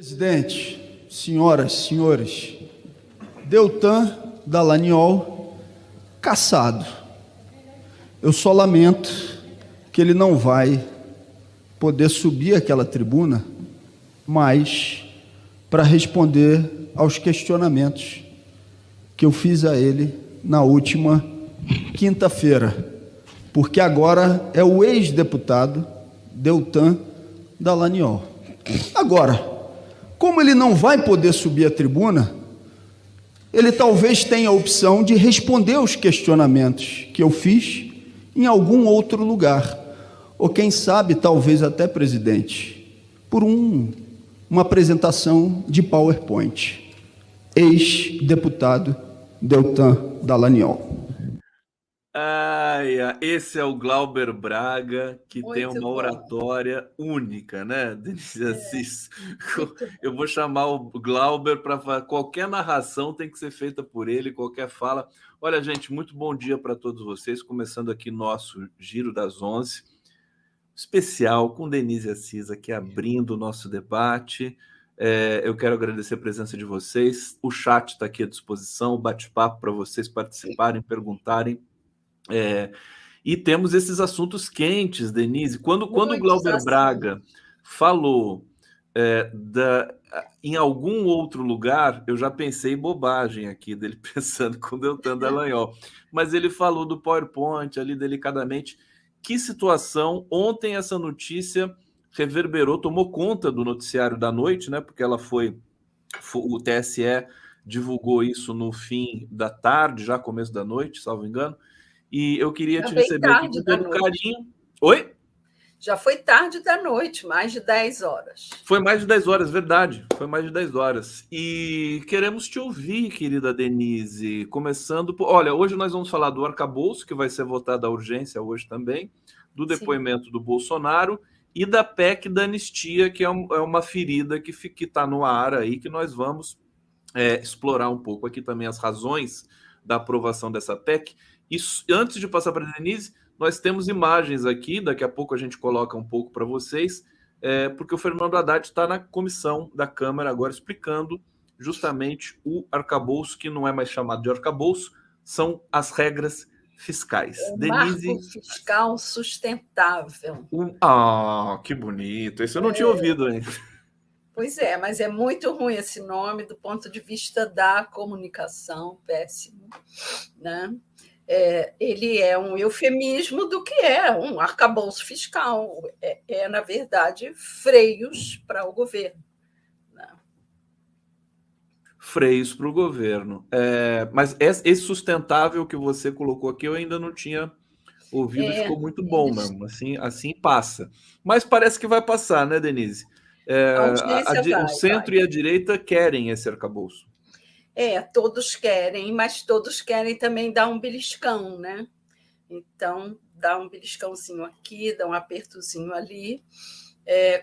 Presidente, senhoras, senhores, Deltan Dallagnol cassado. Eu só lamento que ele não vai poder subir aquela tribuna mais para responder aos questionamentos que eu fiz a ele na última quinta-feira, porque agora é o ex-deputado Deltan Dallagnol. Agora, como ele não vai poder subir a tribuna, ele talvez tenha a opção de responder os questionamentos que eu fiz em algum outro lugar, ou quem sabe, talvez até, presidente, por uma apresentação de PowerPoint. Ex-deputado Deltan Dallagnol. Esse é o Glauber Braga, que Muito tem uma bom. oratória única, né, Denise Assis? Eu vou chamar o Glauber para qualquer narração tem que ser feita por ele, qualquer fala. Olha, gente, muito bom dia para todos vocês, começando aqui nosso Giro das 11, especial com Denise Assis aqui abrindo o nosso debate. Eu quero agradecer a presença de vocês, o chat está aqui à disposição, bate-papo para vocês participarem, perguntarem. E temos esses assuntos quentes, Denise. Quando o Glauber Braga falou em algum outro lugar, eu já pensei em bobagem aqui dele pensando com o Deltan Dallagnol. Mas ele falou do PowerPoint ali delicadamente. Que situação! Ontem essa notícia reverberou, tomou conta do noticiário da noite, né? Porque ela o TSE divulgou isso no fim da tarde, já começo da noite, salvo engano. E eu queria te receber aqui com todo carinho. Oi? Já foi tarde da noite, mais de 10 horas. Foi mais de 10 horas, verdade. Foi mais de 10 horas. E queremos te ouvir, querida Denise. Começando por... Olha, hoje nós vamos falar do arcabouço, que vai ser votado à urgência hoje também, do depoimento do Bolsonaro e da PEC da anistia, que é uma ferida que está no ar aí, que nós vamos explorar um pouco aqui também as razões da aprovação dessa PEC. E antes de passar para a Denise, nós temos imagens aqui, daqui a pouco a gente coloca um pouco para vocês, porque o Fernando Haddad está na comissão da Câmara agora explicando justamente o arcabouço, que não é mais chamado de arcabouço, são as regras fiscais. Denise... Marco fiscal sustentável. Que bonito! Esse eu não tinha ouvido ainda. Pois é, mas é muito ruim esse nome do ponto de vista da comunicação, péssimo, né? Ele é um eufemismo do que é um arcabouço fiscal. Na verdade, freios para o governo. Né? Freios para o governo. Mas esse sustentável que você colocou aqui, eu ainda não tinha ouvido e ficou muito bom mesmo. Assim passa. Mas parece que vai passar, né, Denise? O centro e a direita querem esse arcabouço. Todos querem, mas todos querem também dar um beliscão, né? Então, dá um beliscãozinho aqui, dá um apertozinho ali,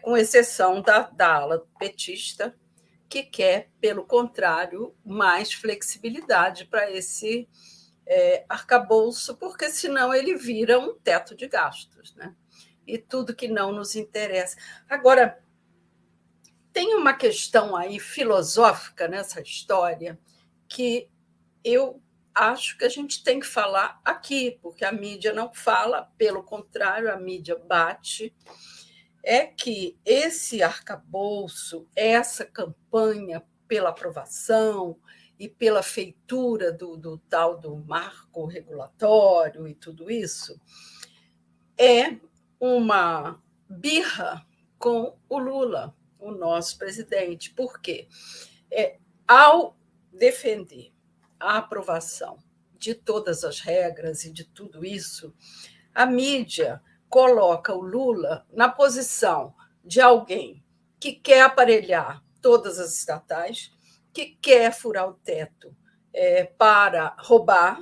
com exceção da ala petista, que quer, pelo contrário, mais flexibilidade para esse arcabouço, porque senão ele vira um teto de gastos, né? E tudo que não nos interessa. Agora, tem uma questão aí filosófica nessa história que eu acho que a gente tem que falar aqui, porque a mídia não fala, pelo contrário, a mídia bate, é que esse arcabouço, essa campanha pela aprovação e pela feitura do tal do marco regulatório e tudo isso, é uma birra com o Lula, o nosso presidente. Por quê? Ao defender a aprovação de todas as regras e de tudo isso, a mídia coloca o Lula na posição de alguém que quer aparelhar todas as estatais, que quer furar o teto para roubar,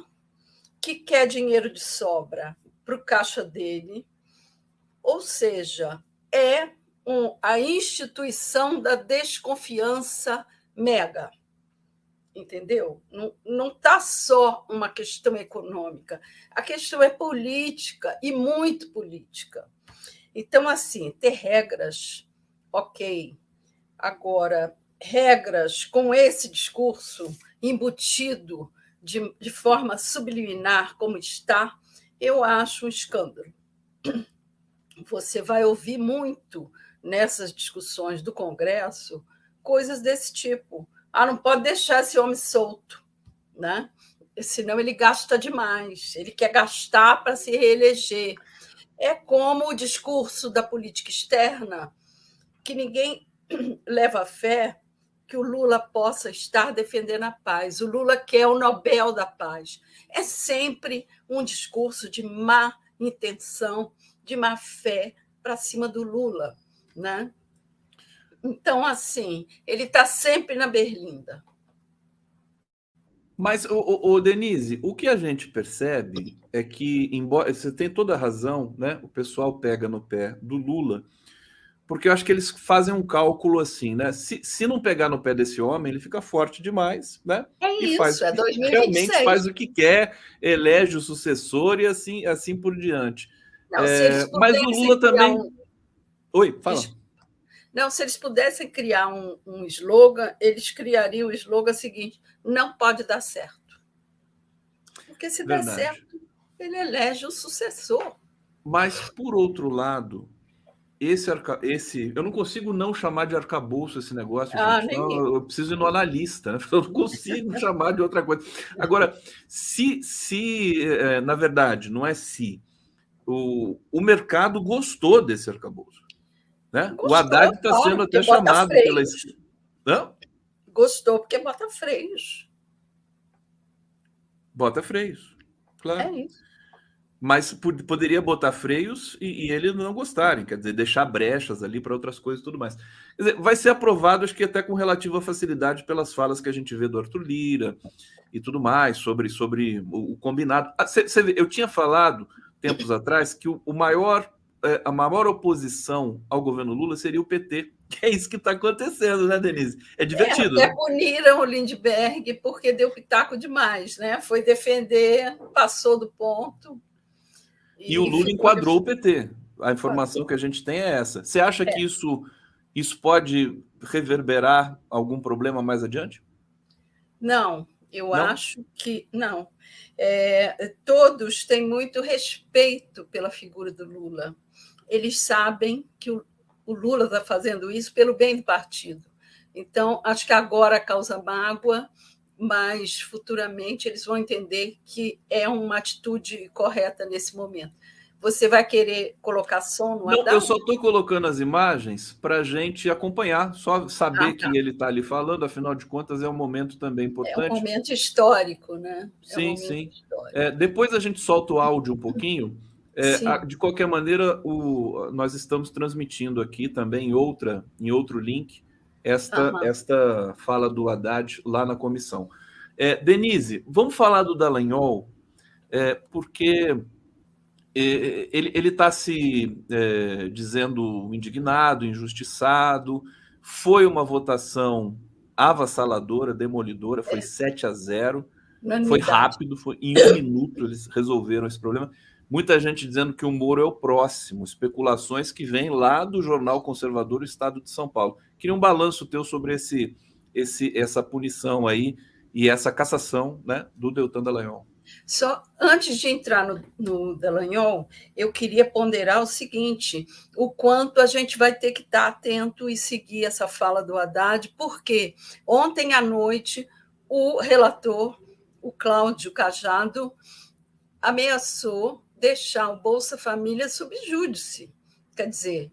que quer dinheiro de sobra para o caixa dele, ou seja, a instituição da desconfiança mega, entendeu? Não está só uma questão econômica, a questão é política, e muito política. Então, assim, ter regras, ok, Agora, regras com esse discurso embutido de forma subliminar, como está, eu acho um escândalo. Você vai ouvir muito nessas discussões do Congresso coisas desse tipo. Não pode deixar esse homem solto, né? Senão ele gasta demais, ele quer gastar para se reeleger. É como o discurso da política externa, que ninguém leva fé que o Lula possa estar defendendo a paz. O Lula quer o Nobel da Paz. É sempre um discurso de má intenção, de má fé para cima do Lula, né? Então, assim, ele está sempre na berlinda. Mas, Denise, o que a gente percebe é que, embora você tem toda a razão, né? O pessoal pega no pé do Lula, porque eu acho que eles fazem um cálculo assim, né? Se não pegar no pé desse homem, ele fica forte demais, né? E faz, é 2026. Realmente faz o que quer, elege o sucessor e assim por diante. Não, mas o Lula também. Oi, fala. Não, se eles pudessem criar um slogan, eles criariam o slogan seguinte: não pode dar certo. Porque se der certo, ele elege o sucessor. Mas, por outro lado, esse eu não consigo não chamar de arcabouço esse negócio, gente. Não, eu preciso ir no analista, né? Eu não consigo chamar de outra coisa. Agora, na verdade, não é se, o mercado gostou desse arcabouço. Né? Gostou, o Haddad está sendo até chamado pela esquerda. Não? Gostou porque bota freios. Bota freios, claro. É isso. Mas poderia botar freios e eles não gostarem, quer dizer, deixar brechas ali para outras coisas e tudo mais. Quer dizer, vai ser aprovado, acho que até com relativa facilidade, pelas falas que a gente vê do Arthur Lira e tudo mais, sobre o combinado. Eu tinha falado, tempos atrás, que a maior oposição ao governo Lula seria o PT, que é isso que está acontecendo, né, Denise? É divertido. Até puniram o Lindbergh porque deu pitaco demais, né? Foi defender, passou do ponto. E o Lula enquadrou o PT. A informação que a gente tem é essa. Você acha que isso pode reverberar algum problema mais adiante? Não, eu acho que não. Todos têm muito respeito pela figura do Lula. Eles sabem que o Lula está fazendo isso pelo bem do partido. Então, acho que agora causa mágoa, mas futuramente eles vão entender que é uma atitude correta nesse momento. Você vai querer colocar som no Haddad? Não, eu só estou colocando as imagens para a gente acompanhar, só saber que ele está ali falando, afinal de contas é um momento também importante. É um momento histórico, né? Sim, sim. Depois a gente solta o áudio um pouquinho. De qualquer maneira, nós estamos transmitindo aqui também em outro link esta fala do Haddad lá na comissão. Denise, vamos falar do Dallagnol, porque ele está se dizendo indignado, injustiçado. Foi uma votação avassaladora, demolidora, foi 7-0. Foi rápido, em 1 minuto eles resolveram esse problema. Muita gente dizendo que o Moro é o próximo, especulações que vêm lá do jornal conservador, o Estado de São Paulo. Queria um balanço teu sobre essa punição aí e essa cassação, né, do Deltan Dallagnol. Só antes de entrar no Dallagnol, eu queria ponderar o seguinte: o quanto a gente vai ter que estar atento e seguir essa fala do Haddad, porque ontem à noite o relator, o Cláudio Cajado, ameaçou deixar o Bolsa Família sob júdice. Quer dizer,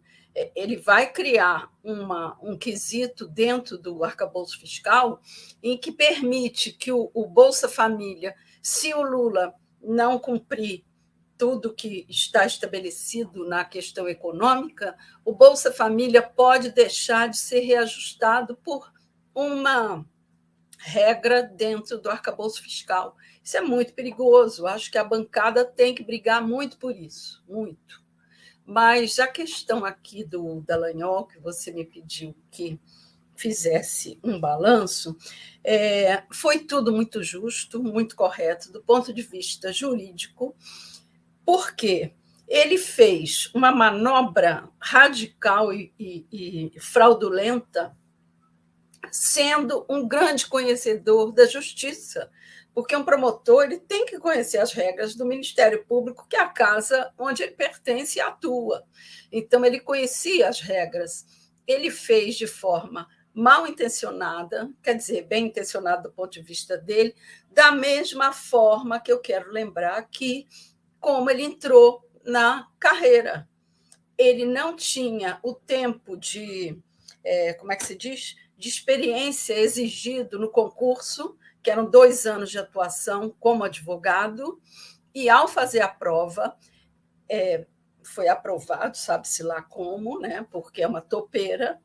ele vai criar um quesito dentro do arcabouço fiscal em que permite que o Bolsa Família, se o Lula não cumprir tudo que está estabelecido na questão econômica, o Bolsa Família pode deixar de ser reajustado por uma regra dentro do arcabouço fiscal. Isso é muito perigoso. Acho que a bancada tem que brigar muito por isso, muito. Mas a questão aqui do Dallagnol, que você me pediu que fizesse um balanço, foi tudo muito justo, muito correto, do ponto de vista jurídico, porque ele fez uma manobra radical e fraudulenta sendo um grande conhecedor da justiça, porque um promotor ele tem que conhecer as regras do Ministério Público, que é a casa onde ele pertence e atua. Então, ele conhecia as regras. Ele fez de forma mal intencionada, quer dizer, bem intencionada do ponto de vista dele, da mesma forma que eu quero lembrar aqui, como ele entrou na carreira. Ele não tinha o tempo de, como é que se diz? De experiência exigido no concurso, que eram 2 anos de atuação como advogado, e ao fazer a prova, foi aprovado, sabe-se lá como, né? Porque é uma topeira,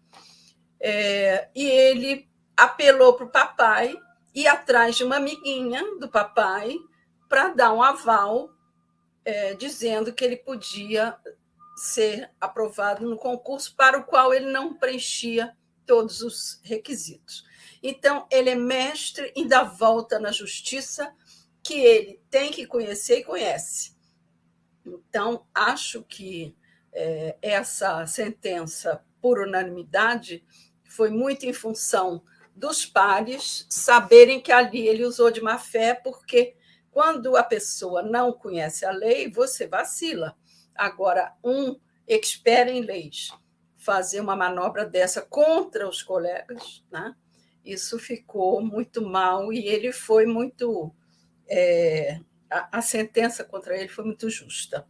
e ele apelou para o papai, ir atrás de uma amiguinha do papai para dar um aval, dizendo que ele podia ser aprovado no concurso para o qual ele não preenchia todos os requisitos. Então, ele é mestre em dar volta na justiça, que ele tem que conhecer e conhece. Então, acho que essa sentença, por unanimidade, foi muito em função dos pares saberem que ali ele usou de má fé, porque quando a pessoa não conhece a lei, você vacila. Agora, um expert em leis fazer uma manobra dessa contra os colegas, né? Isso ficou muito mal e ele foi muito... a sentença contra ele foi muito justa.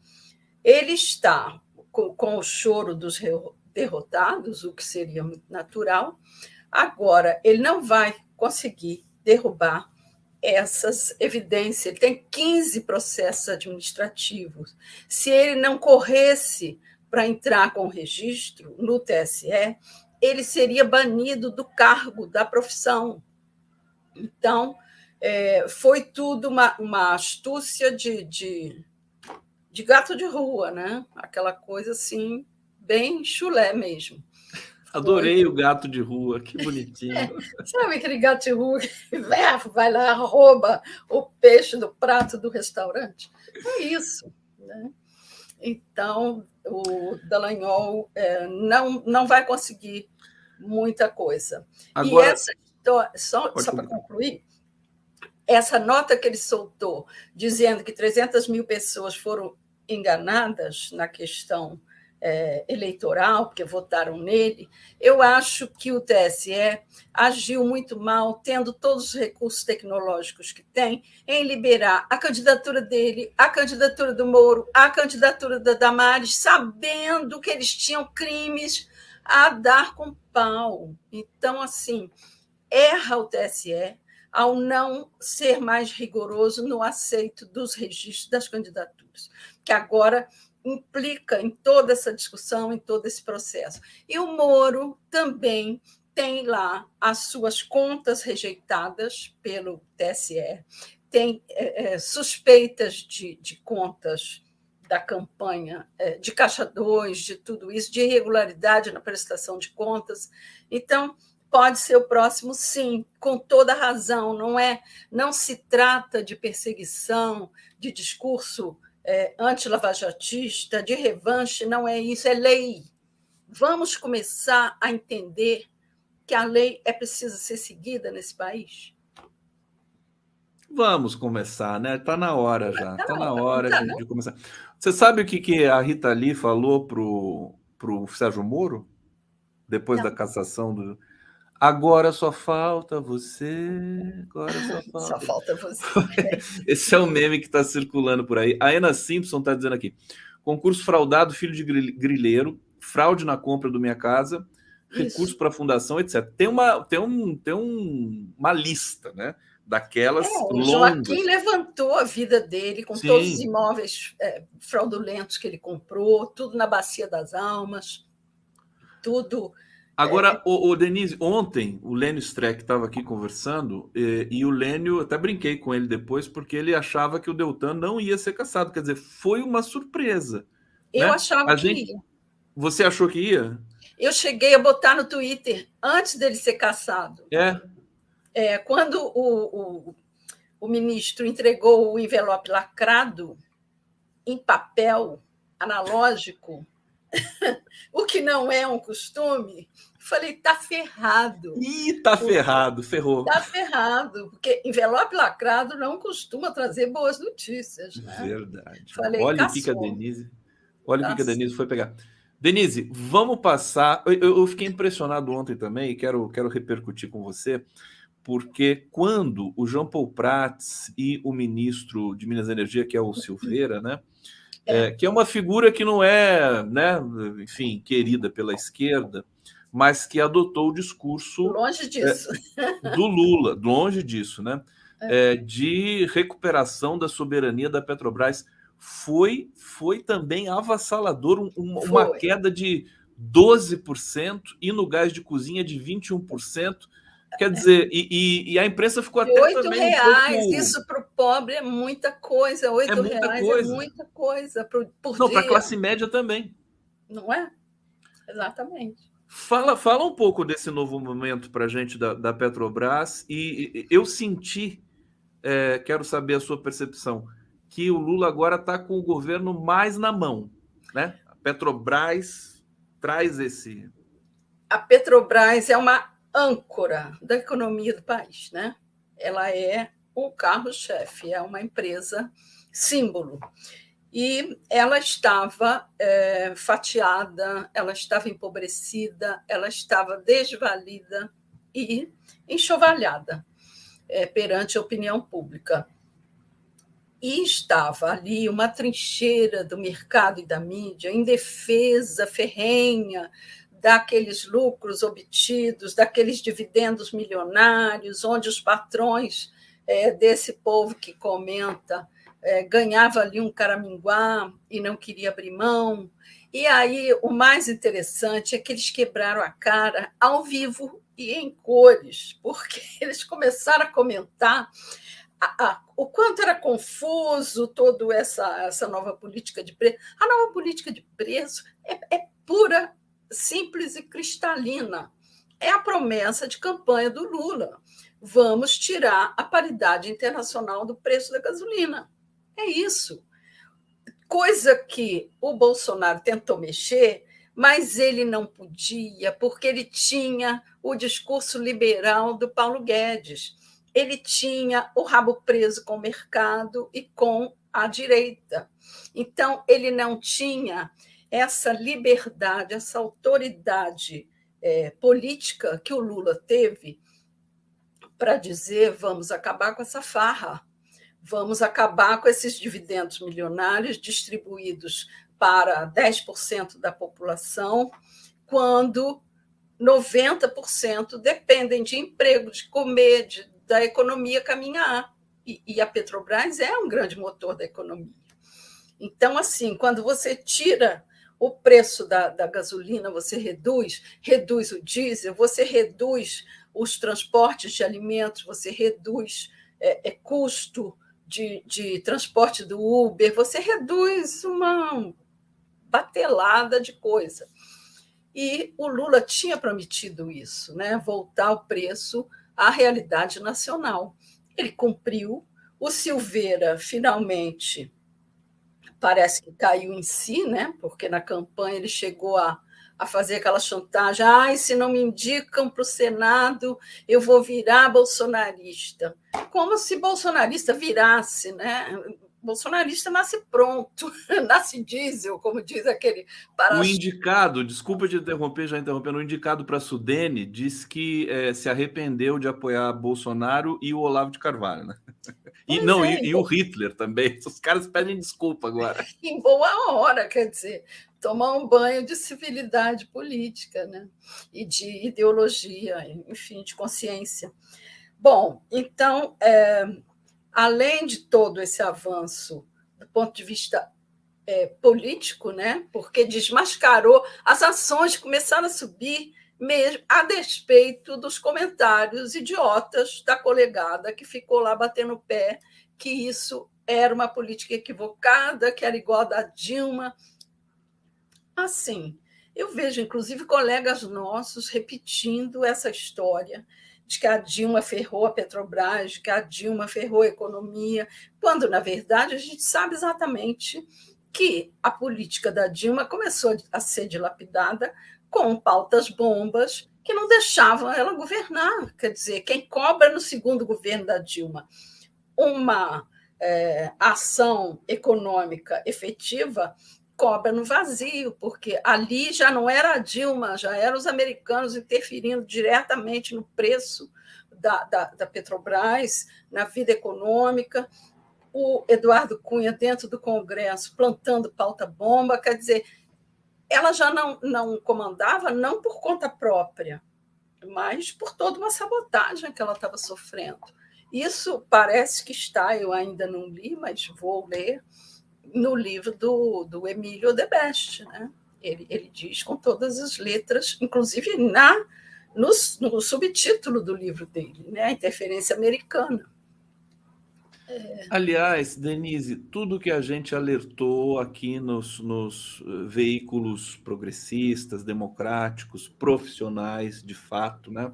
Ele está com o choro dos derrotados, o que seria muito natural. Agora, ele não vai conseguir derrubar essas evidências. Ele tem 15 processos administrativos. Se ele não corresse para entrar com o registro no TSE, ele seria banido do cargo, da profissão. Então, foi tudo uma astúcia de gato de rua, né? Aquela coisa assim, bem chulé mesmo. Adorei o gato de rua, que bonitinho. Sabe aquele gato de rua que vai lá, rouba o peixe do prato do restaurante? É isso, né? Então, o Dallagnol não vai conseguir muita coisa. Agora, e essa história, só para concluir, essa nota que ele soltou, dizendo que 300 mil pessoas foram enganadas na questão eleitoral, porque votaram nele, eu acho que o TSE agiu muito mal, tendo todos os recursos tecnológicos que tem, em liberar a candidatura dele, a candidatura do Moro, a candidatura da Damares, sabendo que eles tinham crimes a dar com pau. Então, assim, erra o TSE ao não ser mais rigoroso no aceito dos registros das candidaturas, que agora implica em toda essa discussão, em todo esse processo. E o Moro também tem lá as suas contas rejeitadas pelo TSE, tem suspeitas de contas da campanha, de Caixa 2, de tudo isso, de irregularidade na prestação de contas. Então, pode ser o próximo, sim, com toda razão. Não se trata de perseguição, de discurso anti-lavajatista, de revanche, não é isso, é lei. Vamos começar a entender que a lei precisa ser seguida nesse país? Vamos começar, né? Está na hora já. Está na hora de começar. Você sabe o que a Rita Lee falou pro Sérgio Moro? Depois da cassação do... Agora só falta você. Agora só falta. Só falta você. Esse é o meme que está circulando por aí. A Ana Simpson está dizendo aqui: concurso fraudado, filho de grileiro, fraude na compra do Minha Casa, recurso para a fundação, etc. Tem uma lista, né? Daquelas o longas. Joaquim levantou a vida dele com todos os imóveis fraudulentos que ele comprou, tudo na Bacia das Almas, tudo. Agora, Denise, ontem o Lênio Streck estava aqui conversando e o Lênio, até brinquei com ele depois, porque ele achava que o Deltan não ia ser cassado. Quer dizer, foi uma surpresa. Eu achava que ia. Você achou que ia? Eu cheguei a botar no Twitter antes dele ser cassado. Quando o ministro entregou o envelope lacrado, em papel, analógico, o que não é um costume, falei, tá ferrado. Ih, tá ferrado, ferrou. Tá ferrado, porque envelope lacrado não costuma trazer boas notícias, né? Verdade. Falei, Olha o que a Denise, olha o que a Denise foi pegar. Denise, vamos passar. Eu fiquei impressionado ontem também e quero repercutir com você, porque quando o Jean Paul Prats e o ministro de Minas e Energia, que é o Silveira, né? Que é uma figura que não é, né, enfim, querida pela esquerda, mas que adotou o discurso longe disso. do Lula, longe disso, né? De recuperação da soberania da Petrobras. Foi também avassalador, uma queda de 12% e no gás de cozinha de 21%. Quer dizer, e a imprensa ficou até R$8, também um pouco... isso para o pobre é muita coisa. R$8 é muita coisa por Não, dia. para a classe média também. Não é? Exatamente. Fala um pouco desse novo momento para a gente da Petrobras. E eu senti, quero saber a sua percepção, que o Lula agora está com o governo mais na mão, né? A Petrobras traz esse... A Petrobras é uma âncora da economia do país, né? Ela é o carro-chefe, é uma empresa símbolo. E ela estava fatiada, ela estava empobrecida, ela estava desvalida e enxovalhada perante a opinião pública. E estava ali uma trincheira do mercado e da mídia em defesa ferrenha daqueles lucros obtidos, daqueles dividendos milionários, onde os patrões desse povo que comenta ganhava ali um caraminguá e não queria abrir mão. E aí o mais interessante é que eles quebraram a cara ao vivo e em cores, porque eles começaram a comentar o quanto era confuso toda essa nova política de preço. A nova política de preço é pura, simples e cristalina. É a promessa de campanha do Lula. Vamos tirar a paridade internacional do preço da gasolina. É isso. Coisa que o Bolsonaro tentou mexer, mas ele não podia, porque ele tinha o discurso liberal do Paulo Guedes. Ele tinha o rabo preso com o mercado e com a direita. Então, ele não tinha essa liberdade, essa autoridade política que o Lula teve para dizer: vamos acabar com essa farra, vamos acabar com esses dividendos milionários distribuídos para 10% da população, quando 90% dependem de emprego, de comer, da economia caminhar. E a Petrobras é um grande motor da economia. Então, assim, quando você tira o preço da gasolina, você reduz o diesel, você reduz os transportes de alimentos, você reduz custo de transporte do Uber, você reduz uma batelada de coisa. E o Lula tinha prometido isso, né? Voltar o preço à realidade nacional. Ele cumpriu. O Silveira, finalmente, parece que caiu em si, né? Porque na campanha ele chegou a fazer aquela chantagem: se não me indicam para o Senado, eu vou virar bolsonarista. Como se bolsonarista virasse, né? Bolsonarista nasce pronto, nasce diesel, como diz aquele O indicado, desculpa te interromper, já interrompendo, o indicado para a Sudene disse que se arrependeu de apoiar Bolsonaro e o Olavo de Carvalho, né? E o Hitler também. Os caras pedem desculpa agora. Em boa hora, quer dizer, tomar um banho de civilidade política, né? E de ideologia, enfim, de consciência. Bom, então, além de todo esse avanço do ponto de vista político, né? Porque desmascarou, as ações começaram a subir mesmo a despeito dos comentários idiotas da colegada que ficou lá batendo o pé que isso era uma política equivocada, que era igual a da Dilma. Assim, eu vejo, inclusive, colegas nossos repetindo essa história de que a Dilma ferrou a Petrobras, de que a Dilma ferrou a economia, quando, na verdade, a gente sabe exatamente que a política da Dilma começou a ser dilapidada com pautas bombas que não deixavam ela governar. Quer dizer, quem cobra no segundo governo da Dilma uma ação econômica efetiva cobra no vazio, porque ali já não era a Dilma, já eram os americanos interferindo diretamente no preço da Petrobras, na vida econômica, o Eduardo Cunha dentro do Congresso plantando pauta-bomba, quer dizer, ela já não comandava não por conta própria, mas por toda uma sabotagem que ela estava sofrendo. Isso parece que está, eu ainda não li, mas vou ler, no livro do Emílio Odebrecht, né? Ele diz com todas as letras, inclusive no subtítulo do livro dele, né? A interferência americana. Aliás, Denise, tudo que a gente alertou aqui nos veículos progressistas, democráticos, profissionais, de fato, né,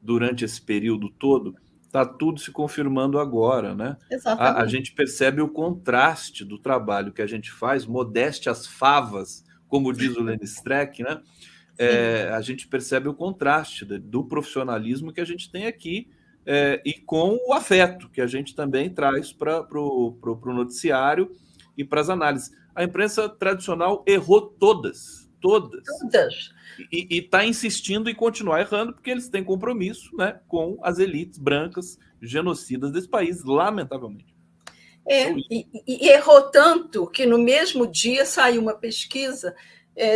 durante esse período todo, está tudo se confirmando agora, né? A gente percebe o contraste do trabalho que a gente faz, modéstia às favas, como diz o Lenny Streck, né? A gente percebe o contraste do profissionalismo que a gente tem aqui e com o afeto que a gente também traz para o noticiário e para as análises. A imprensa tradicional errou todas. E está insistindo em continuar errando, porque eles têm compromisso, né, com as elites brancas genocidas desse país, lamentavelmente. E errou tanto que no mesmo dia saiu uma pesquisa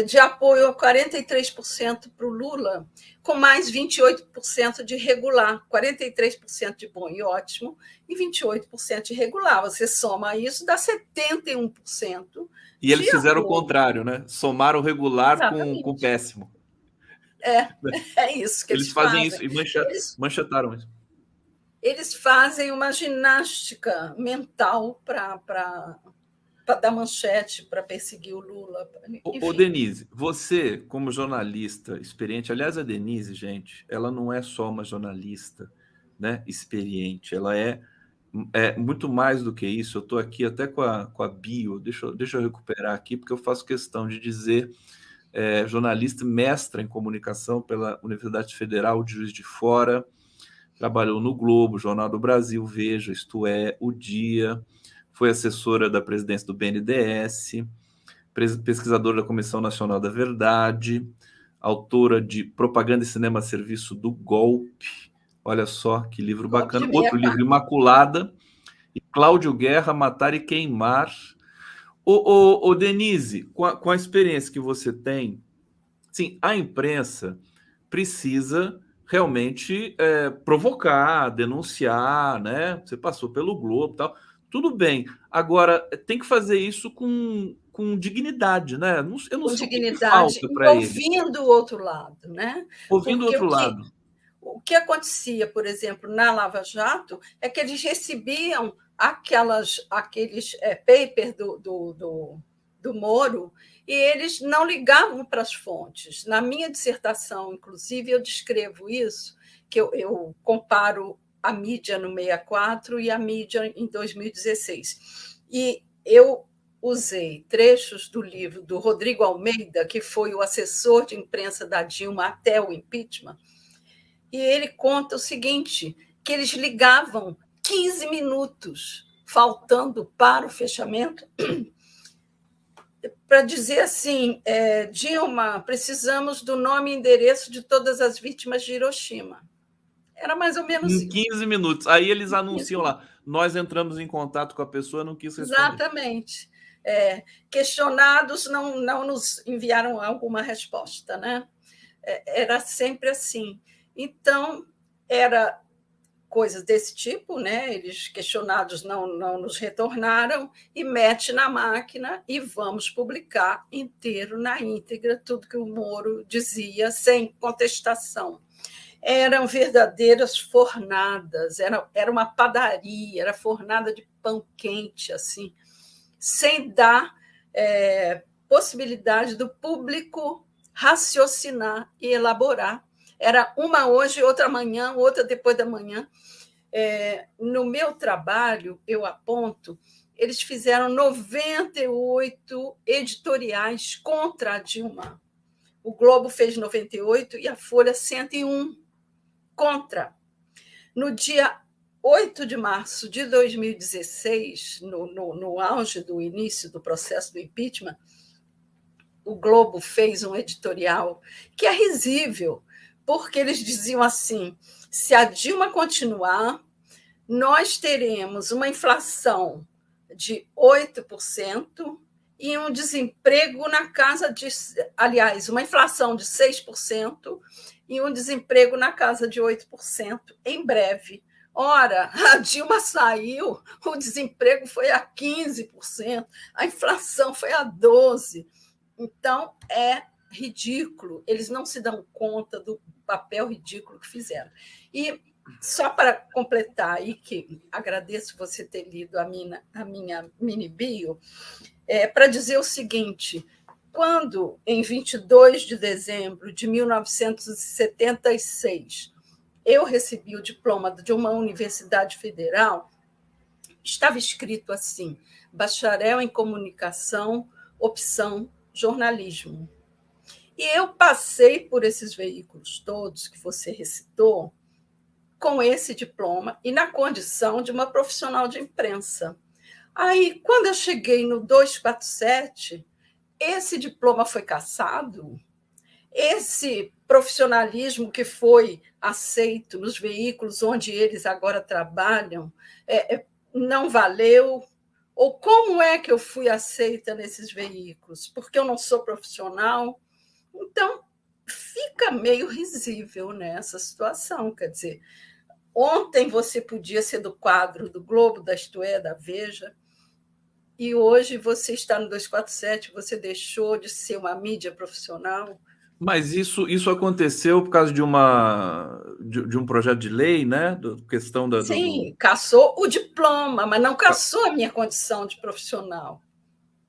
de apoio a 43% para o Lula, com mais 28% de regular, 43% de bom e ótimo e 28% de irregular. Você soma isso, dá 71%. E eles fizeram o contrário, né? Somaram regular com péssimo. É isso que eles fazem fazem. Isso e manchetaram isso. Eles fazem uma ginástica mental para dar manchete, para perseguir o Lula. Ô, Denise, você, como jornalista experiente, aliás, a Denise, gente, ela não é só uma jornalista, né, experiente, ela é muito mais do que isso. Eu estou aqui até com a bio, deixa eu recuperar aqui, porque eu faço questão de dizer jornalista, mestra em comunicação pela Universidade Federal de Juiz de Fora, trabalhou no Globo, Jornal do Brasil, Veja, Isto É, O Dia, foi assessora da presidência do BNDES, pesquisadora da Comissão Nacional da Verdade, autora de Propaganda e Cinema a Serviço do Golpe, olha só que livro bacana, outro livro, Imaculada, e Cláudio Guerra, Matar e Queimar. Ô Denise, com a experiência que você tem, sim, a imprensa precisa realmente provocar, denunciar, né? Você passou pelo Globo e tal, tudo bem. Agora, tem que fazer isso com dignidade, né? Eu não sei dignidade, o que falta para eles. Ouvindo o outro lado, né? Ouvindo o outro lado. O que acontecia, por exemplo, na Lava Jato, é que eles recebiam aqueles papers do Moro e eles não ligavam para as fontes. Na minha dissertação, inclusive, eu descrevo isso, que eu comparo a mídia no 64 e a mídia em 2016. E eu usei trechos do livro do Rodrigo Almeida, que foi o assessor de imprensa da Dilma até o impeachment, e ele conta o seguinte, que eles ligavam 15 minutos, faltando para o fechamento, para dizer assim, Dilma, precisamos do nome e endereço de todas as vítimas de Hiroshima. Era mais ou menos em 15 minutos. Aí eles anunciam lá, nós entramos em contato com a pessoa, não quis responder. Exatamente. Questionados, não nos enviaram alguma resposta, né? Era sempre assim. Então, era coisas desse tipo, né? Eles questionados não nos retornaram e mete na máquina e vamos publicar inteiro, na íntegra, tudo que o Moro dizia, sem contestação. Eram verdadeiras fornadas, era uma padaria, era fornada de pão quente, assim, sem dar possibilidade do público raciocinar e elaborar. Era uma hoje, outra amanhã, outra depois da manhã. No meu trabalho, eu aponto eles fizeram 98 editoriais contra a Dilma. O Globo fez 98 e a Folha 101 contra. No dia 8 de março de 2016, no auge do início do processo do impeachment, o Globo fez um editorial que é risível, porque eles diziam assim: se a Dilma continuar, nós teremos uma inflação de 8% e um desemprego na casa de... Aliás, uma inflação de 6% e um desemprego na casa de 8% em breve. Ora, a Dilma saiu, o desemprego foi a 15%, a inflação foi a 12%. Então, é ridículo. Eles não se dão conta do papel ridículo que fizeram. E só para completar aí, que agradeço você ter lido a minha mini bio, para dizer o seguinte: quando, em 22 de dezembro de 1976, eu recebi o diploma de uma universidade federal, estava escrito assim: bacharel em comunicação, opção jornalismo. E eu passei por esses veículos todos que você recitou com esse diploma e na condição de uma profissional de imprensa. Aí, quando eu cheguei no 247, esse diploma foi cassado, esse profissionalismo que foi aceito nos veículos onde eles agora trabalham não valeu. Ou como é que eu fui aceita nesses veículos? Porque eu não sou profissional? Então, fica meio risível nessa situação. Quer dizer, ontem você podia ser do quadro do Globo, da Isto É, da Veja, e hoje você está no 247, você deixou de ser uma mídia profissional. Mas isso aconteceu por causa de um projeto de lei, né? Questão da... Sim, cassou o diploma, mas não cassou a minha condição de profissional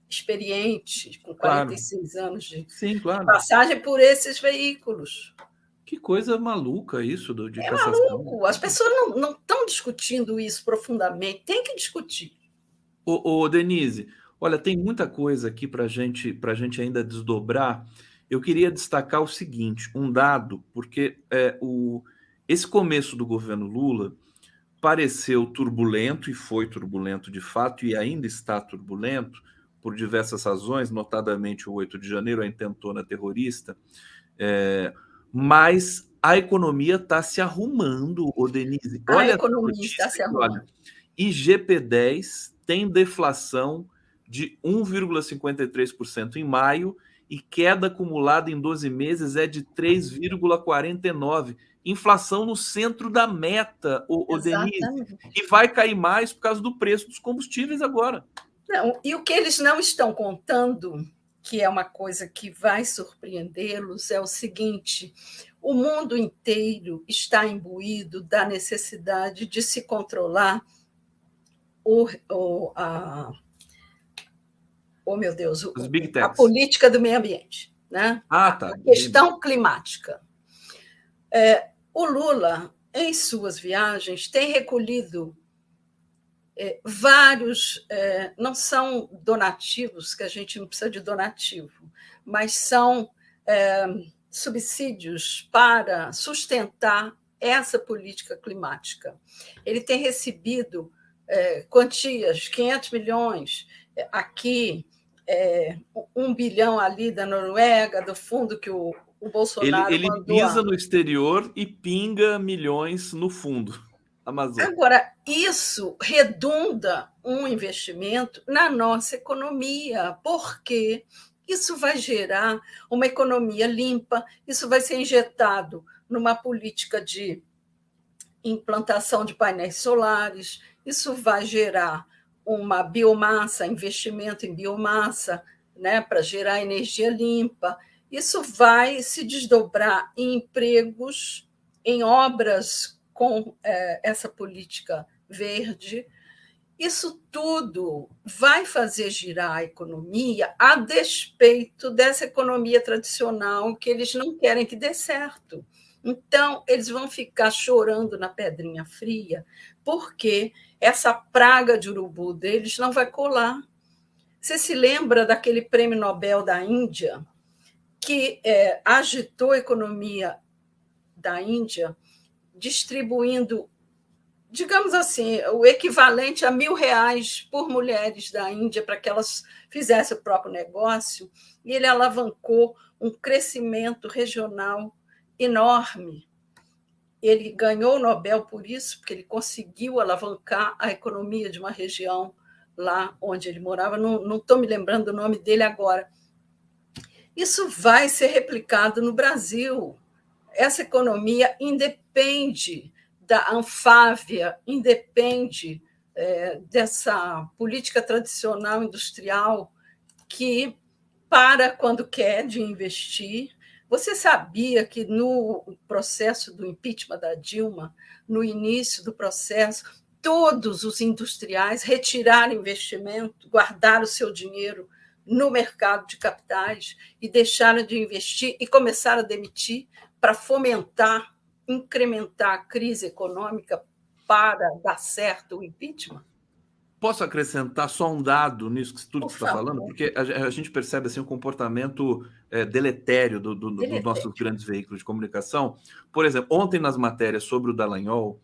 experiente, com 46 claro. anos de claro. passagem por esses veículos. Que coisa maluca isso de cassação. Maluco. As pessoas não estão discutindo isso profundamente, tem que discutir. Ô, Denise, olha, tem muita coisa aqui para gente ainda desdobrar. Eu queria destacar o seguinte, um dado, porque esse começo do governo Lula pareceu turbulento, e foi turbulento de fato, e ainda está turbulento, por diversas razões, notadamente o 8 de janeiro, a intentona terrorista, mas a economia está se arrumando, ô Denise. Olha, a economia está se arrumando. Olha, IGP-10 tem deflação de 1,53% em maio e queda acumulada em 12 meses é de 3,49%. Inflação no centro da meta, ô Denise. E vai cair mais por causa do preço dos combustíveis agora. Não, e o que eles não estão contando, que é uma coisa que vai surpreendê-los, é o seguinte: o mundo inteiro está imbuído da necessidade de se controlar a política do meio ambiente, né? Tá. A questão climática. O Lula, em suas viagens, tem recolhido vários, não são donativos, que a gente não precisa de donativo, mas são subsídios para sustentar essa política climática. Ele tem recebido quantias, 500 milhões aqui, 1 bilhão ali da Noruega, do fundo que o Bolsonaro ele pisa no exterior e pinga milhões no fundo amazônico. Agora, isso redunda um investimento na nossa economia, porque isso vai gerar uma economia limpa, isso vai ser injetado numa política de implantação de painéis solares, isso vai gerar uma biomassa, investimento em biomassa, né, para gerar energia limpa. Isso vai se desdobrar em empregos, em obras com essa política verde. Isso tudo vai fazer girar a economia a despeito dessa economia tradicional que eles não querem que dê certo. Então, eles vão ficar chorando na pedrinha fria, porque essa praga de urubu deles não vai colar. Você se lembra daquele prêmio Nobel da Índia, que agitou a economia da Índia, distribuindo, digamos assim, o equivalente a R$ 1.000 por mulheres da Índia para que elas fizessem o próprio negócio, e ele alavancou um crescimento regional enorme. Ele ganhou o Nobel por isso, porque ele conseguiu alavancar a economia de uma região lá onde ele morava. Não estou me lembrando do nome dele agora. Isso vai ser replicado no Brasil. Essa economia independe da Anfávia, independe dessa política tradicional industrial que para quando quer de investir. Você sabia que no processo do impeachment da Dilma, no início do processo, todos os industriais retiraram investimento, guardaram o seu dinheiro no mercado de capitais e deixaram de investir e começaram a demitir para fomentar, incrementar a crise econômica para dar certo o impeachment? Posso acrescentar só um dado nisso que tudo que você está falando? Porque a gente percebe assim, um comportamento deletério dos nossos grandes veículos de comunicação. Por exemplo, ontem nas matérias sobre o Dallagnol,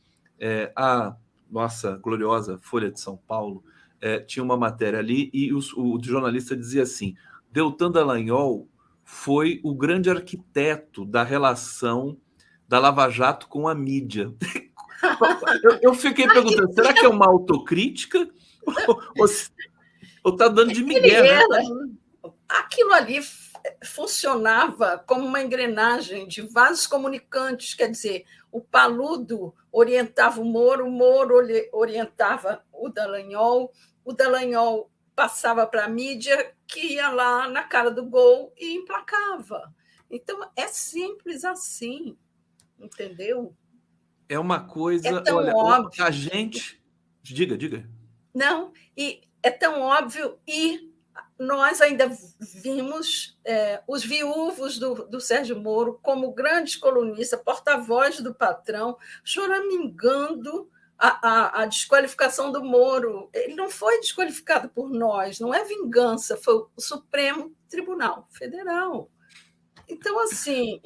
a nossa gloriosa Folha de São Paulo tinha uma matéria ali e o jornalista dizia assim: Deltan Dallagnol foi o grande arquiteto da relação da Lava Jato com a mídia. Eu fiquei perguntando, será que é uma autocrítica? Ou está dando de migué, né? Aquilo ali funcionava como uma engrenagem de vasos comunicantes, quer dizer, o Paludo orientava o Moro orientava o Dallagnol passava para a mídia, que ia lá na cara do gol e emplacava. Então, é simples assim, entendeu? É uma coisa... É tão óbvio. A gente... Diga. Não, e é tão óbvio, e nós ainda vimos os viúvos do Sérgio Moro como grandes colunistas, porta-voz do patrão, choramingando a desqualificação do Moro. Ele não foi desqualificado por nós, não é vingança, foi o Supremo Tribunal Federal. Então, assim...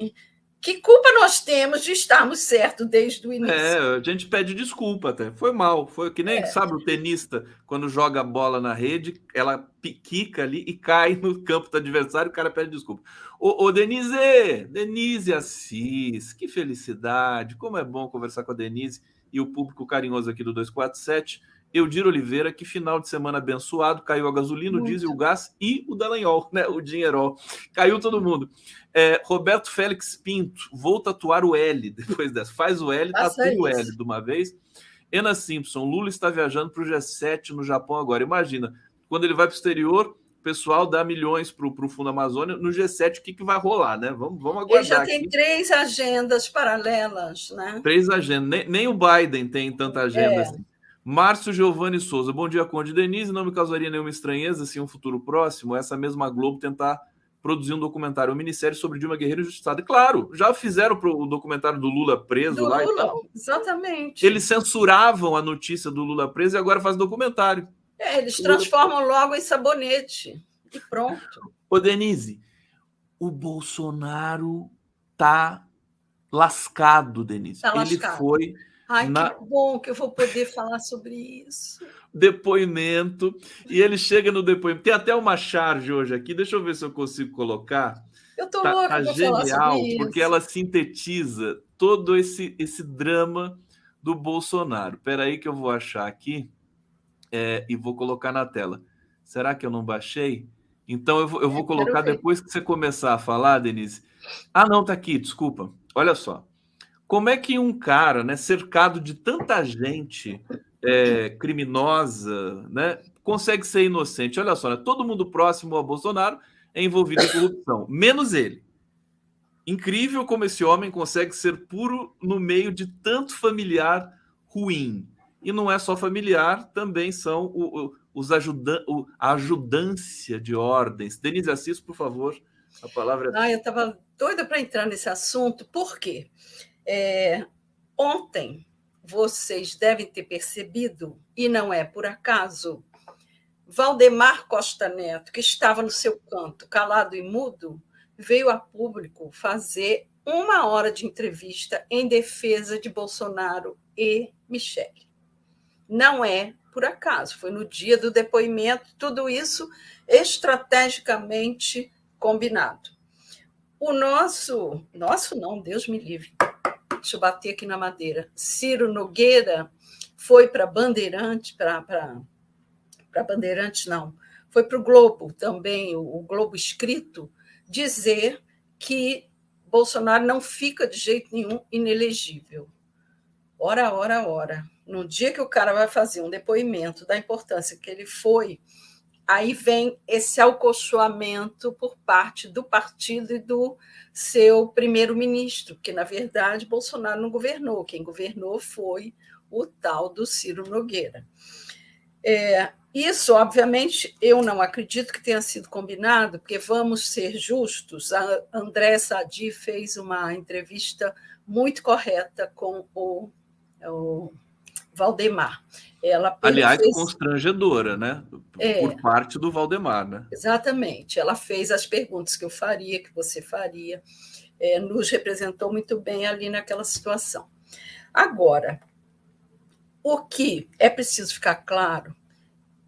Que culpa nós temos de estarmos certos desde o início? A gente pede desculpa até. Foi mal. Foi que nem, sabe, o tenista, quando joga a bola na rede, ela quica ali e cai no campo do adversário, o cara pede desculpa. Ô Denise Assis, que felicidade. Como é bom conversar com a Denise e o público carinhoso aqui do 247. Eudir Oliveira, que final de semana abençoado, caiu a gasolina, o diesel, o gás e o Dallagnol, né? O dinheirol. Caiu todo mundo. Roberto Félix Pinto, vou tatuar o L depois dessa. Faz o L, tatua o L de uma vez. Ena Simpson, Lula está viajando para o G7 no Japão agora. Imagina, quando ele vai para o exterior, o pessoal dá milhões para o Fundo Amazônia. No G7, o que vai rolar, né? Vamos aguardar. Ele já tem aqui 3 agendas paralelas, né? 3 agendas. Nem o Biden tem tanta agenda assim. Márcio Giovanni Souza, bom dia, Conde Denise. Não me causaria nenhuma estranheza se em um futuro próximo essa mesma Globo tentar produzir um documentário, um minissérie sobre Dilma Guerreiro injustiçada. E claro, já fizeram o documentário do Lula preso lá. Exatamente. Eles censuravam a notícia do Lula preso e agora fazem documentário. Eles transformam logo em sabonete. E pronto. Ô, Denise, o Bolsonaro tá lascado, Denise. Tá lascado. Ele foi... Que bom que eu vou poder falar sobre isso. Depoimento, e ele chega no depoimento. Tem até uma charge hoje aqui, deixa eu ver se eu consigo colocar. Eu tô louca pra falar sobre isso. Porque ela sintetiza todo esse drama do Bolsonaro. Espera aí que eu vou achar aqui e vou colocar na tela. Será que eu não baixei? Então eu vou colocar depois que você começar a falar, Denise. Não, tá aqui, desculpa. Olha só. Como é que um cara, né, cercado de tanta gente criminosa, né, consegue ser inocente? Olha só, né, todo mundo próximo ao Bolsonaro é envolvido em corrupção, menos ele. Incrível como esse homem consegue ser puro no meio de tanto familiar ruim. E não é só familiar, também são a ajudância de ordens. Denise Assis, por favor, A palavra é... Eu estava doida para entrar nesse assunto, por quê? Ontem, vocês devem ter percebido, e não é por acaso, Valdemar Costa Neto, que estava no seu canto, calado e mudo, veio a público fazer 1 hora de entrevista em defesa de Bolsonaro e Michele. Não é por acaso, foi no dia do depoimento, tudo isso estrategicamente combinado. O nosso não, Deus me livre, deixa eu bater aqui na madeira, Ciro Nogueira foi para Bandeirantes, para Bandeirantes não, foi para o Globo também, o Globo Escrito, dizer que Bolsonaro não fica de jeito nenhum inelegível. Ora. No dia que o cara vai fazer um depoimento da importância que ele foi, aí vem esse acolchoamento por parte do partido e do seu primeiro-ministro, que, na verdade, Bolsonaro não governou. Quem governou foi o tal do Ciro Nogueira. Isso, obviamente, eu não acredito que tenha sido combinado, porque, vamos ser justos, a André Sadi fez uma entrevista muito correta com o Valdemar. Aliás, constrangedora, né? Por parte do Valdemar, né? Exatamente. Ela fez as perguntas que eu faria, que você faria, nos representou muito bem ali naquela situação. Agora, o que é preciso ficar claro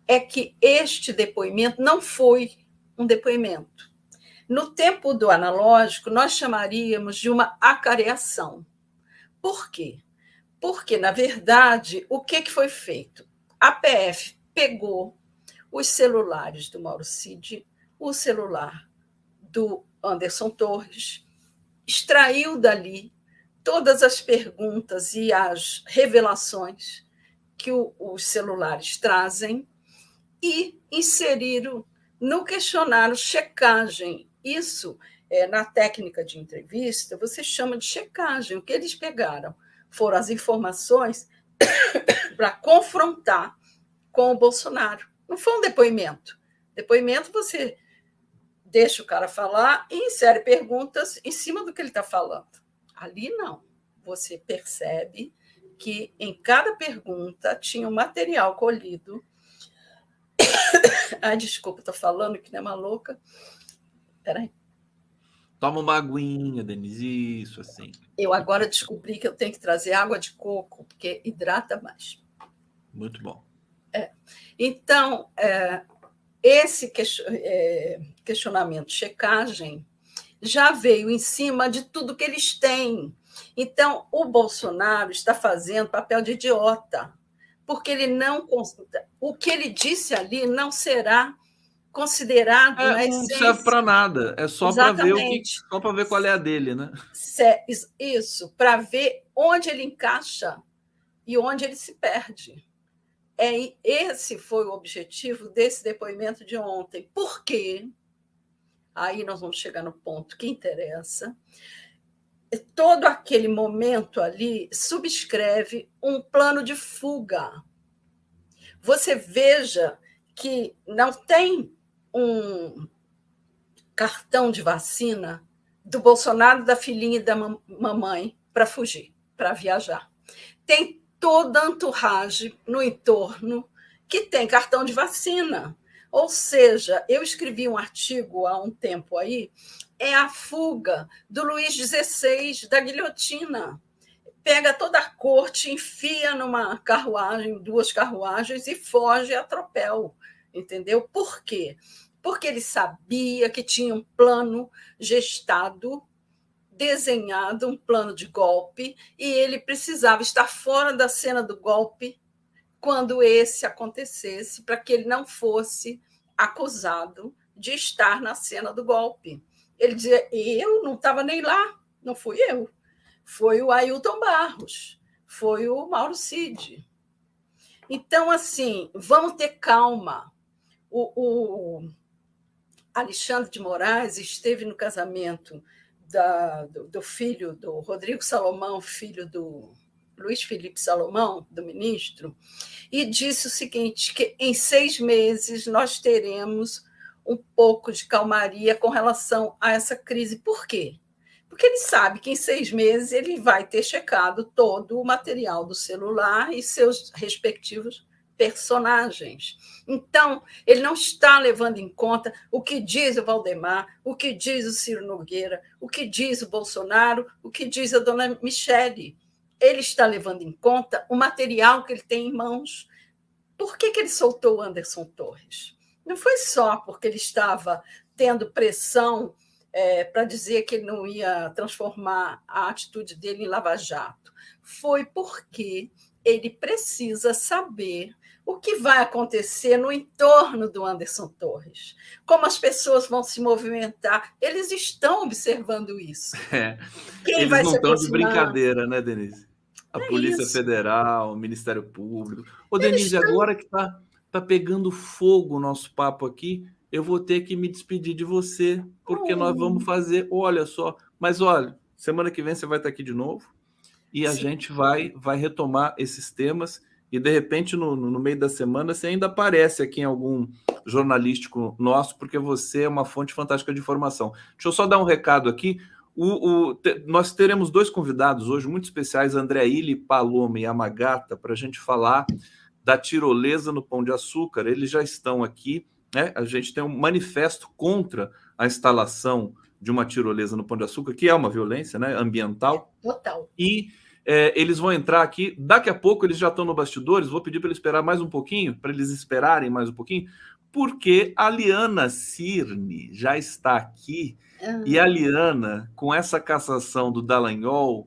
é que este depoimento não foi um depoimento. No tempo do analógico, nós chamaríamos de uma acareação. Por quê? Porque, na verdade, o que foi feito? A PF pegou os celulares do Mauro Cid, o celular do Anderson Torres, extraiu dali todas as perguntas e as revelações que os celulares trazem e inseriram no questionário checagem. Isso, na técnica de entrevista, você chama de checagem. O que eles pegaram foram as informações para confrontar com o Bolsonaro. Não foi um depoimento. Depoimento, você deixa o cara falar e insere perguntas em cima do que ele está falando. Ali, não. Você percebe que em cada pergunta tinha um material colhido. Ai, desculpa, estou falando que nem uma louca. Peraí. Toma uma aguinha, Denise, isso assim. Eu agora descobri que eu tenho que trazer água de coco, porque hidrata mais. Muito bom. Então, esse questionamento, checagem, já veio em cima de tudo que eles têm. Então, o Bolsonaro está fazendo papel de idiota, porque ele não... O que ele disse ali não será considerado na essência. Não serve para nada, é só para ver só para ver qual é a dele, né? Isso, para ver onde ele encaixa e onde ele se perde. Esse foi o objetivo desse depoimento de ontem. Por quê? Aí nós vamos chegar no ponto que interessa. Todo aquele momento ali subscreve um plano de fuga. Você veja que não tem um cartão de vacina do Bolsonaro, da filhinha e da mamãe para fugir, para viajar. Tem toda a entourage no entorno que tem cartão de vacina. Ou seja, eu escrevi um artigo há um tempo aí, é a fuga do Luís XVI, da guilhotina. Pega toda a corte, enfia numa carruagem, 2 carruagens e foge a tropel. Entendeu? Por quê? Porque ele sabia que tinha um plano gestado, desenhado, um plano de golpe, e ele precisava estar fora da cena do golpe quando esse acontecesse, para que ele não fosse acusado de estar na cena do golpe. Ele dizia, eu não estava nem lá, não fui eu. Foi o Ailton Barros, foi o Mauro Cid. Então, assim, vamos ter calma. O Alexandre de Moraes esteve no casamento do filho do Rodrigo Salomão, filho do Luiz Felipe Salomão, do ministro, e disse o seguinte, que em 6 meses nós teremos um pouco de calmaria com relação a essa crise. Por quê? Porque ele sabe que em 6 meses ele vai ter checado todo o material do celular e seus respectivos personagens. Então, ele não está levando em conta o que diz o Valdemar, o que diz o Ciro Nogueira, o que diz o Bolsonaro, o que diz a dona Michele. Ele está levando em conta o material que ele tem em mãos. Por que ele soltou o Anderson Torres? Não foi só porque ele estava tendo pressão para dizer que ele não ia transformar a atitude dele em lava-jato. Foi porque ele precisa saber o que vai acontecer no entorno do Anderson Torres, como as pessoas vão se movimentar. Eles estão observando isso. Quem Eles vai não se estão de aproximar? brincadeira, né, Denise? A Polícia isso. Federal, o Ministério Público. Ô, Eles Denise, estão... agora que tá pegando fogo o nosso papo aqui, eu vou ter que me despedir de você, porque nós vamos fazer, olha só, mas olha, semana que vem você vai estar aqui de novo e a Sim. gente vai retomar esses temas e de repente no meio da semana você ainda aparece aqui em algum jornalístico nosso, porque você é uma fonte fantástica de informação. Deixa eu só dar um recado aqui. Nós teremos 2 convidados hoje muito especiais, André Illy, Paloma e Yamagata, para a gente falar da tirolesa no Pão de Açúcar. Eles já estão aqui, né? A gente tem um manifesto contra a instalação de uma tirolesa no Pão de Açúcar, que é uma violência, né, ambiental. Total. E eles vão entrar aqui, daqui a pouco eles já estão no bastidores, vou pedir para eles esperar mais um pouquinho, para eles esperarem mais um pouquinho, porque a Liana Cirne já está aqui. E a Liana, com essa cassação do Dallagnol,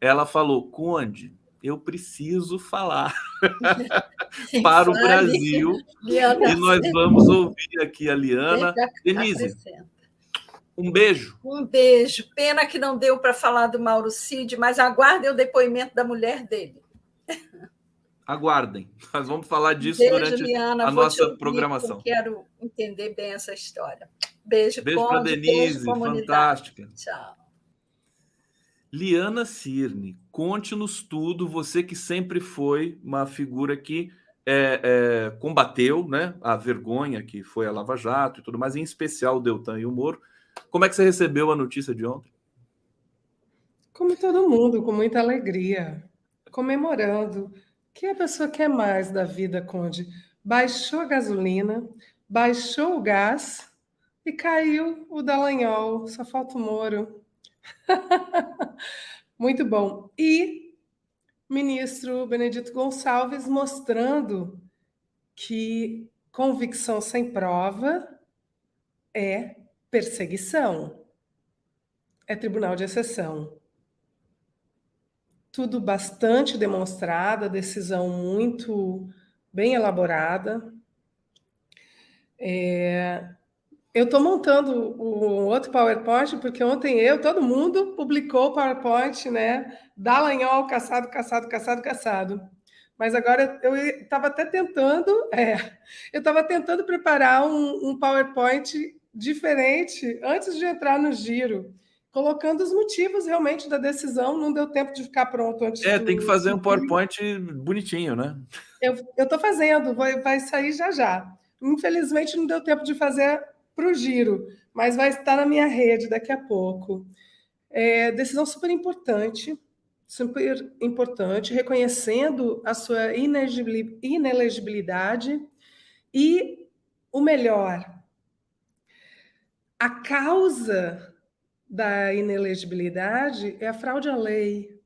ela falou: Conde, eu preciso falar para o Brasil. Liana, e nós vamos ouvir aqui a Liana. Denise, um beijo. Um beijo. Pena que não deu para falar do Mauro Cid, mas aguardem o depoimento da mulher dele. Aguardem. Nós vamos falar disso Beijo, durante Liana, a nossa programação. Eu quero entender bem essa história. Beijo para Denise, beijo, fantástica. Tchau. Liana Cirne, conte-nos tudo, você que sempre foi uma figura que combateu, né, a vergonha que foi a Lava Jato e tudo mais, em especial o Deltan e o Moro. Como é que você recebeu a notícia de ontem? Como todo mundo, com muita alegria, comemorando. O que a pessoa quer mais da vida, Conde? Baixou a gasolina, baixou o gás e caiu o Dallagnol, só falta o Moro. Muito bom. E ministro Benedito Gonçalves mostrando que convicção sem prova é perseguição, é tribunal de exceção. Tudo bastante demonstrado, a decisão muito bem elaborada. Eu estou montando um outro PowerPoint, porque ontem todo mundo publicou o PowerPoint, né? Dallagnol, caçado, caçado, caçado, caçado. Mas agora eu estava até tentando, eu estava tentando preparar um PowerPoint diferente antes de entrar no giro, colocando os motivos realmente da decisão. Não deu tempo de ficar pronto antes. Tem que fazer um PowerPoint bonitinho, né? Eu estou fazendo, vai sair já já. Infelizmente não deu tempo de fazer para o giro, mas vai estar na minha rede daqui a pouco. Decisão super importante, reconhecendo a sua inelegibilidade e, o melhor, a causa da inelegibilidade é a fraude à lei.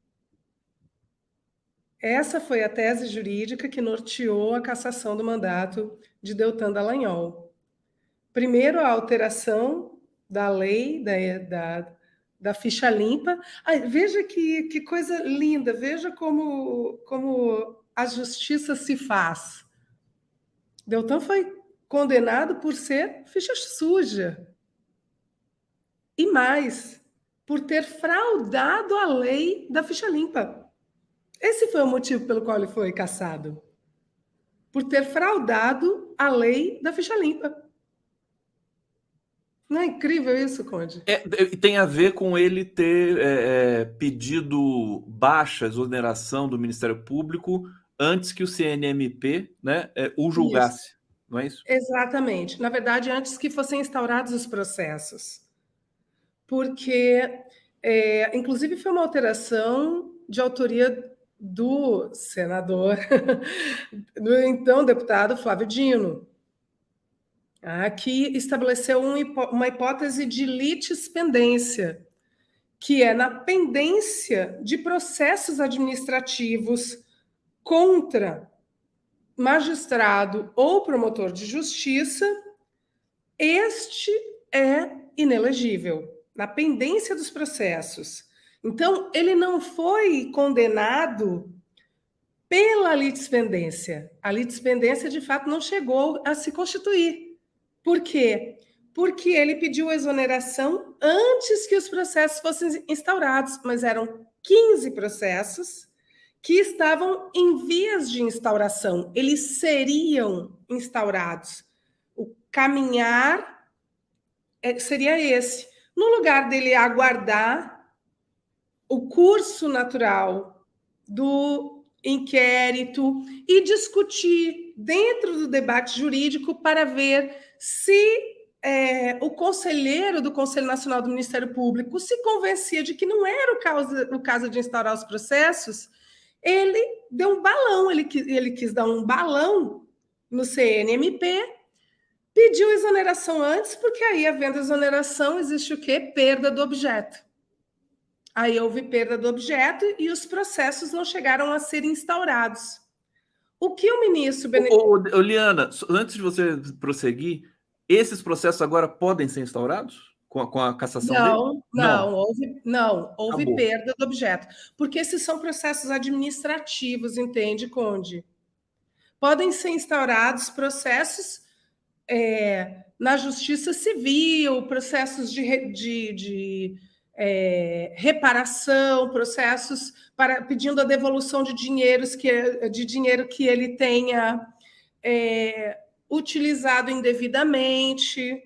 Essa foi a tese jurídica que norteou a cassação do mandato de Deltan Dallagnol. Primeiro, a alteração da lei, da ficha limpa. Veja que coisa linda, veja como a justiça se faz. Deltan foi condenado por ser ficha suja. E mais, por ter fraudado a lei da ficha limpa. Esse foi o motivo pelo qual ele foi cassado. Por ter fraudado a lei da ficha limpa. Não é incrível isso, Conde? Tem a ver com ele ter pedido baixa exoneração do Ministério Público antes que o CNMP, né, o julgasse. não é isso? Exatamente. Na verdade, antes que fossem instaurados os processos. Porque, inclusive, foi uma alteração de autoria do senador, do então deputado Flávio Dino, que estabeleceu uma hipótese de litispendência, que é na pendência de processos administrativos contra magistrado ou promotor de justiça, este é inelegível, na pendência dos processos. Então, ele não foi condenado pela litispendência. A litispendência, de fato, não chegou a se constituir. Por quê? Porque ele pediu exoneração antes que os processos fossem instaurados, mas eram 15 processos que estavam em vias de instauração. Eles seriam instaurados. O caminhar seria esse. No lugar dele aguardar o curso natural do inquérito e discutir dentro do debate jurídico para ver se o conselheiro do Conselho Nacional do Ministério Público se convencia de que não era o caso de instaurar os processos, ele deu um balão, ele quis dar um balão no CNMP, pediu exoneração antes, porque aí, havendo exoneração, existe o quê? Perda do objeto. Aí houve perda do objeto e os processos não chegaram a ser instaurados. O que o ministro Benedito... Liana, antes de você prosseguir, esses processos agora podem ser instaurados com a cassação dele? Não, houve perda do objeto. Porque esses são processos administrativos, entende, Conde? Podem ser instaurados processos na justiça civil, processos de reparação, processos pedindo a devolução de dinheiro que ele tenha utilizado indevidamente,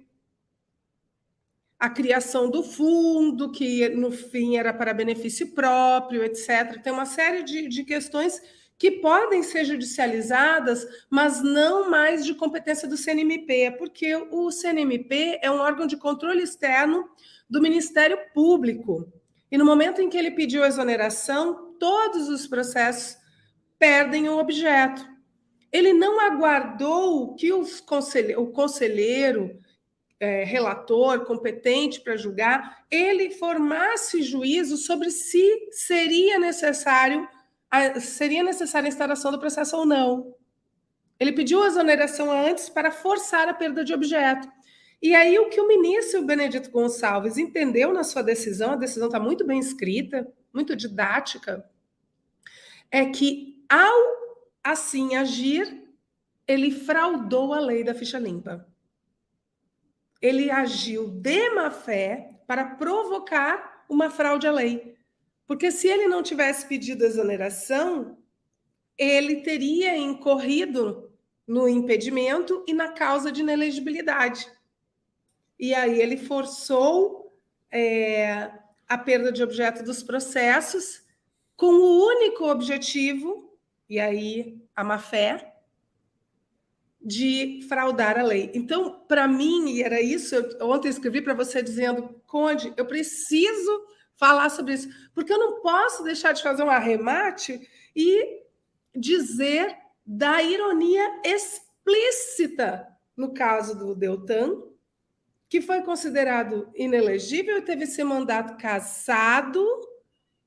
a criação do fundo, que no fim era para benefício próprio, etc. Tem uma série de questões que podem ser judicializadas, mas não mais de competência do CNMP, porque o CNMP é um órgão de controle externo do Ministério Público. E no momento em que ele pediu a exoneração, todos os processos perdem o objeto. Ele não aguardou que o conselheiro, relator, competente para julgar, ele formasse juízo sobre se seria necessária a instauração do processo ou não. Ele pediu a exoneração antes para forçar a perda de objeto. E aí o que o ministro Benedito Gonçalves entendeu na sua decisão, a decisão está muito bem escrita, muito didática, é que ao assim agir, ele fraudou a lei da ficha limpa. Ele agiu de má fé para provocar uma fraude à lei. Porque se ele não tivesse pedido exoneração, ele teria incorrido no impedimento e na causa de inelegibilidade. E aí ele forçou a perda de objeto dos processos com o único objetivo, e aí a má-fé, de fraudar a lei. Então, para mim, e era isso, eu ontem escrevi para você dizendo, Conde, eu preciso falar sobre isso, porque eu não posso deixar de fazer um arremate e dizer da ironia explícita no caso do Deltan, que foi considerado inelegível e teve seu mandato cassado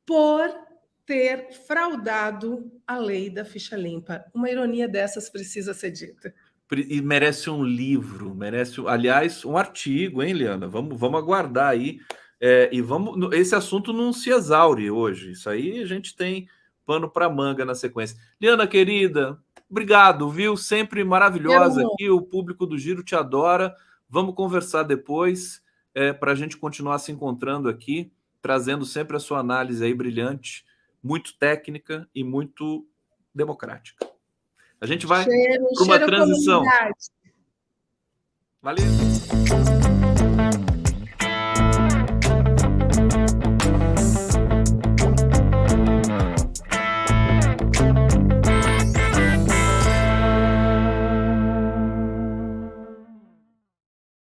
por ter fraudado a lei da ficha limpa. Uma ironia dessas precisa ser dita. E merece um livro, aliás, um artigo, hein, Liana? Vamos aguardar aí. Esse assunto não se exaure hoje. Isso aí a gente tem pano para manga na sequência. Liana, querida, obrigado, viu? Sempre maravilhosa aqui. O público do Giro te adora. Vamos conversar depois para a gente continuar se encontrando aqui, trazendo sempre a sua análise aí brilhante, muito técnica e muito democrática. A gente vai para uma transição. Valeu!